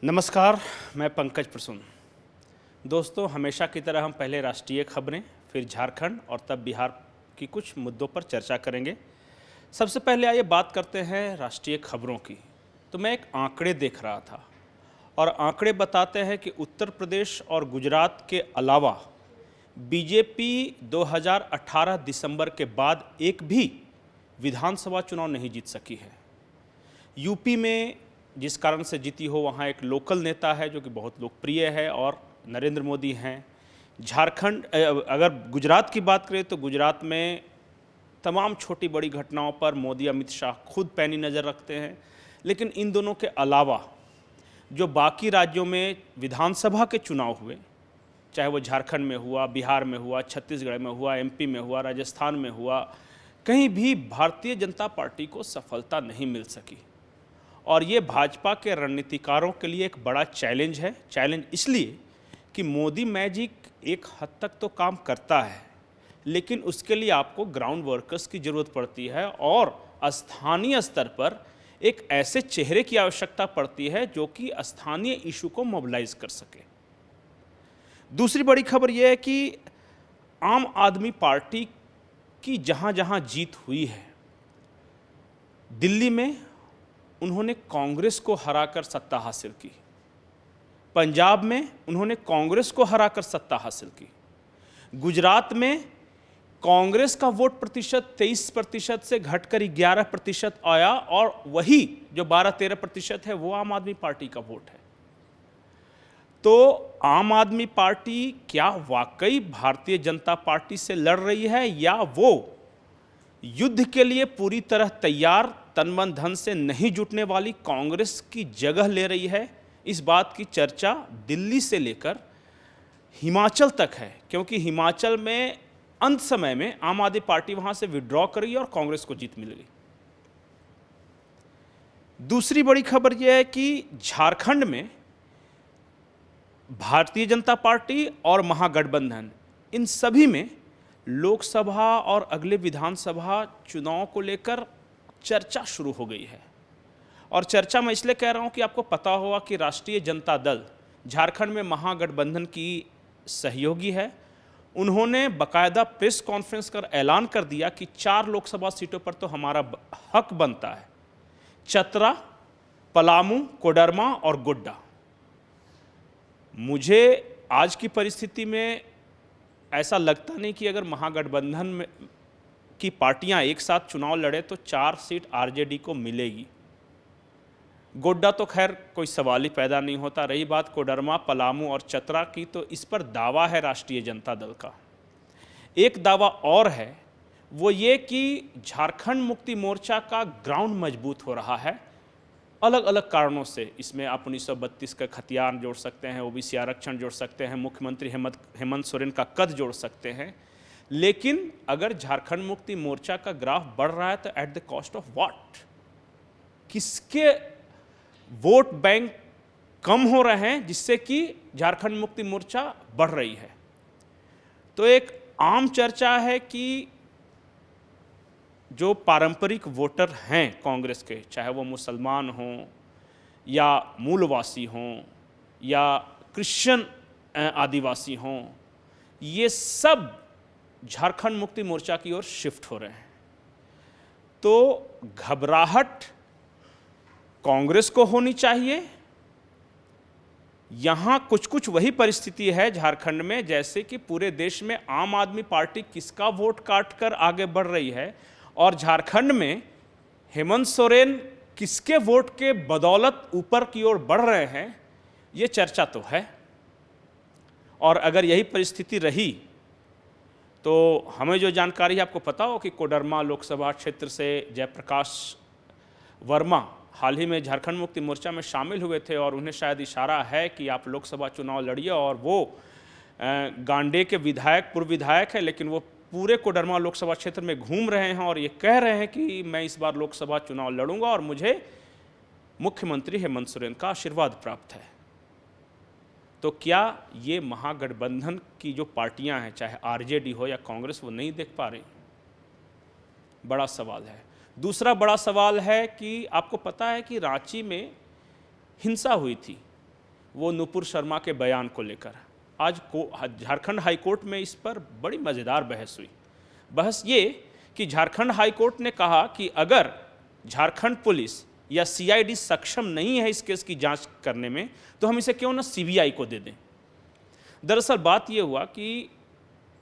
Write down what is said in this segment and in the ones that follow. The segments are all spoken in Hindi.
नमस्कार, मैं पंकज प्रसून। दोस्तों, हमेशा की तरह हम पहले राष्ट्रीय खबरें, फिर झारखंड और तब बिहार की कुछ मुद्दों पर चर्चा करेंगे। सबसे पहले आइए बात करते हैं राष्ट्रीय खबरों की। तो मैं एक आंकड़े देख रहा था और आंकड़े बताते हैं कि उत्तर प्रदेश और गुजरात के अलावा बीजेपी 2018 दिसंबर के बाद एक भी विधानसभा चुनाव नहीं जीत सकी है। यूपी में जिस कारण से जीती हो, वहाँ एक लोकल नेता है जो कि बहुत लोकप्रिय है और नरेंद्र मोदी हैं। झारखंड, अगर गुजरात की बात करें तो गुजरात में तमाम छोटी बड़ी घटनाओं पर मोदी अमित शाह खुद पैनी नज़र रखते हैं। लेकिन इन दोनों के अलावा जो बाकी राज्यों में विधानसभा के चुनाव हुए, चाहे वो झारखंड में हुआ, बिहार में हुआ, छत्तीसगढ़ में हुआ, एमपी में हुआ, राजस्थान में हुआ, कहीं भी भारतीय जनता पार्टी को सफलता नहीं मिल सकी। और ये भाजपा के रणनीतिकारों के लिए एक बड़ा चैलेंज है। चैलेंज इसलिए कि मोदी मैजिक एक हद तक तो काम करता है, लेकिन उसके लिए आपको ग्राउंड वर्कर्स की ज़रूरत पड़ती है और स्थानीय स्तर पर एक ऐसे चेहरे की आवश्यकता पड़ती है जो कि स्थानीय इशू को मोबिलाइज कर सके। दूसरी बड़ी खबर यह है कि आम आदमी पार्टी की जहाँ जहाँ जीत हुई है, दिल्ली में उन्होंने कांग्रेस को हराकर सत्ता हासिल की, पंजाब में उन्होंने कांग्रेस को हराकर सत्ता हासिल की, गुजरात में कांग्रेस का वोट प्रतिशत 23% से घटकर 11% आया और वही जो 12-13% है वो आम आदमी पार्टी का वोट है। तो आम आदमी पार्टी क्या वाकई भारतीय जनता पार्टी से लड़ रही है या वो युद्ध के लिए पूरी तरह तैयार, तन मन धन से नहीं जुटने वाली कांग्रेस की जगह ले रही है? इस बात की चर्चा दिल्ली से लेकर हिमाचल तक है, क्योंकि हिमाचल में अंत समय में आम आदमी पार्टी वहां से विड्रॉ कर गई और कांग्रेस को जीत मिल गई। दूसरी बड़ी खबर यह है कि झारखंड में भारतीय जनता पार्टी और महागठबंधन, इन सभी में लोकसभा और अगले विधानसभा चुनाव को लेकर चर्चा शुरू हो गई है। और चर्चा मैं इसलिए कह रहा हूं कि आपको पता होगा कि राष्ट्रीय जनता दल झारखंड में महागठबंधन की सहयोगी है। उन्होंने बाकायदा प्रेस कॉन्फ्रेंस कर ऐलान कर दिया कि 4 लोकसभा सीटों पर तो हमारा हक बनता है, चतरा, पलामू, कोडरमा और गोड्डा। मुझे आज की परिस्थिति में ऐसा लगता नहीं कि अगर महागठबंधन में की पार्टियां एक साथ चुनाव लड़े तो 4 सीट आरजेडी को मिलेगी। गोड्डा तो खैर कोई सवाल ही पैदा नहीं होता। रही बात कोडरमा, पलामू और चतरा की, तो इस पर दावा है राष्ट्रीय जनता दल का। एक दावा और है, वो ये कि झारखंड मुक्ति मोर्चा का ग्राउंड मजबूत हो रहा है अलग अलग कारणों से। इसमें आप 1932 का खतियान जोड़ सकते हैं, ओबीसी आरक्षण जोड़ सकते हैं, मुख्यमंत्री हेमंत सोरेन का कद जोड़ सकते हैं। लेकिन अगर झारखंड मुक्ति मोर्चा का ग्राफ बढ़ रहा है तो at the cost of what? किसके वोट बैंक कम हो रहे हैं जिससे कि झारखंड मुक्ति मोर्चा बढ़ रही है? तो एक आम चर्चा है कि जो पारंपरिक वोटर हैं कांग्रेस के, चाहे वो मुसलमान हों या मूलवासी हों या क्रिश्चियन आदिवासी हों, ये सब झारखंड मुक्ति मोर्चा की ओर शिफ्ट हो रहे हैं। तो घबराहट कांग्रेस को होनी चाहिए। यहाँ कुछ कुछ वही परिस्थिति है झारखंड में जैसे कि पूरे देश में आम आदमी पार्टी किसका वोट काट कर आगे बढ़ रही है, और झारखंड में हेमंत सोरेन किसके वोट के बदौलत ऊपर की ओर बढ़ रहे हैं, ये चर्चा तो है। और अगर यही परिस्थिति रही तो हमें जो जानकारी है, आपको पता हो कि कोडरमा लोकसभा क्षेत्र से जयप्रकाश वर्मा हाल ही में झारखंड मुक्ति मोर्चा में शामिल हुए थे और उन्हें शायद इशारा है कि आप लोकसभा चुनाव लड़िए। और वो गांडे के विधायक, पूर्व विधायक है, लेकिन वो पूरे कोडरमा लोकसभा क्षेत्र में घूम रहे हैं और ये कह रहे हैं कि मैं इस बार लोकसभा चुनाव लड़ूंगा और मुझे मुख्यमंत्री हेमंत सोरेन का आशीर्वाद प्राप्त है। तो क्या ये महागठबंधन की जो पार्टियां हैं, चाहे आरजेडी हो या कांग्रेस, वो नहीं देख पा रही? बड़ा सवाल है। दूसरा बड़ा सवाल है कि आपको पता है कि रांची में हिंसा हुई थी वो नुपुर शर्मा के बयान को लेकर। आज झारखंड हाई कोर्ट में इस पर बड़ी मज़ेदार बहस हुई। बहस ये कि झारखंड हाई कोर्ट ने कहा कि अगर झारखंड पुलिस या सीआईडी सक्षम नहीं है इस केस की जांच करने में, तो हम इसे क्यों ना सीबीआई को दे दें। दरअसल बात ये हुआ कि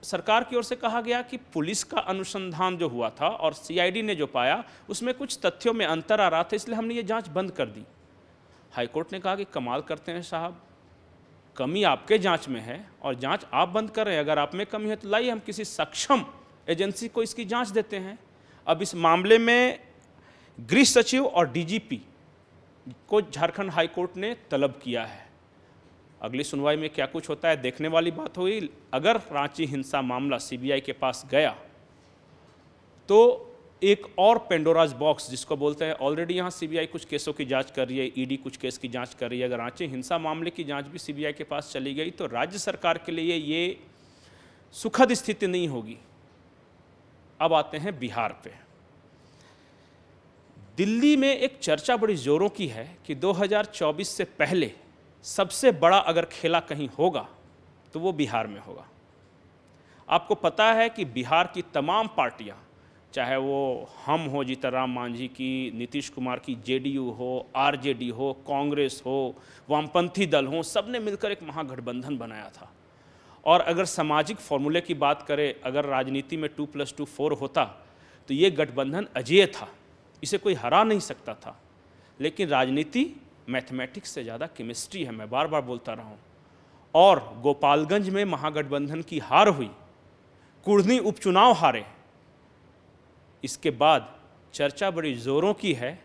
सरकार की ओर से कहा गया कि पुलिस का अनुसंधान जो हुआ था और सीआईडी ने जो पाया उसमें कुछ तथ्यों में अंतर आ रहा था, इसलिए हमने ये जांच बंद कर दी। हाईकोर्ट ने कहा कि कमाल करते हैं साहब, कमी आपके जांच में है और जांच आप बंद कर रहे हैं। अगर आप में कमी है तो लाइए हम किसी सक्षम एजेंसी को इसकी जांच देते हैं। अब इस मामले में गृह सचिव और डीजीपी को झारखंड हाईकोर्ट ने तलब किया है। अगली सुनवाई में क्या कुछ होता है देखने वाली बात हुई। अगर रांची हिंसा मामला सीबीआई के पास गया तो एक और पेंडोराज बॉक्स जिसको बोलते हैं, ऑलरेडी यहाँ सीबीआई कुछ केसों की जांच कर रही है, ईडी कुछ केस की जांच कर रही है। अगर रांची हिंसा मामले की जांच भी सीबीआई के पास चली गई तो राज्य सरकार के लिए ये सुखद स्थिति नहीं होगी। अब आते हैं बिहार पे। दिल्ली में एक चर्चा बड़ी जोरों की है कि 2024 से पहले सबसे बड़ा अगर खेला कहीं होगा तो वो बिहार में होगा। आपको पता है कि बिहार की तमाम पार्टियां, चाहे वो हम हो जीतनराम मांझी की, नीतीश कुमार की जेडीयू हो, आरजेडी हो, कांग्रेस हो, वामपंथी दल हो, सब ने मिलकर एक महागठबंधन बनाया था। और अगर सामाजिक फॉर्मूले की बात करें, अगर राजनीति में 2+2 4 होता तो ये गठबंधन अजेय था, इसे कोई हरा नहीं सकता था। लेकिन राजनीति मैथमेटिक्स से ज़्यादा केमिस्ट्री है, मैं बार बार बोलता रहा हूँ। और गोपालगंज में महागठबंधन की हार हुई, कुढ़नी उपचुनाव हारे। इसके बाद चर्चा बड़ी ज़ोरों की है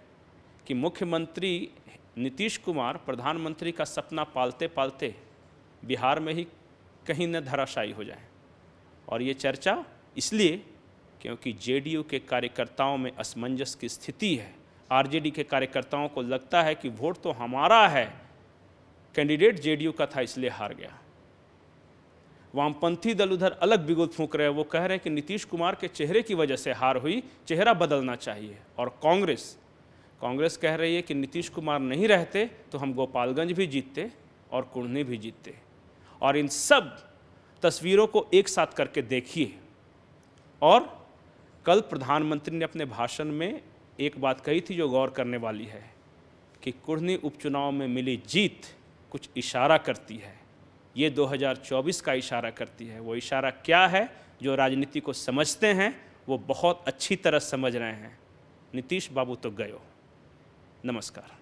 कि मुख्यमंत्री नीतीश कुमार प्रधानमंत्री का सपना पालते पालते बिहार में ही कहीं न धराशायी हो जाए। और ये चर्चा इसलिए क्योंकि जेडीयू के कार्यकर्ताओं में असमंजस की स्थिति है। आरजेडी के कार्यकर्ताओं को लगता है कि वोट तो हमारा है, कैंडिडेट जेडीयू का था इसलिए हार गया। वामपंथी दल उधर अलग बिगुल फूंक रहे हैं, वो कह रहे हैं कि नीतीश कुमार के चेहरे की वजह से हार हुई, चेहरा बदलना चाहिए। और कांग्रेस कह रही है कि नीतीश कुमार नहीं रहते तो हम गोपालगंज भी जीतते और कुढ़नी भी जीतते। और इन सब तस्वीरों को एक साथ करके देखिए। और कल प्रधानमंत्री ने अपने भाषण में एक बात कही थी जो गौर करने वाली है कि कुढ़नी उपचुनाव में मिली जीत कुछ इशारा करती है। ये 2024 का इशारा करती है। वो इशारा क्या है? जो राजनीति को समझते हैं वो बहुत अच्छी तरह समझ रहे हैं। नीतीश बाबू तो गयो। नमस्कार।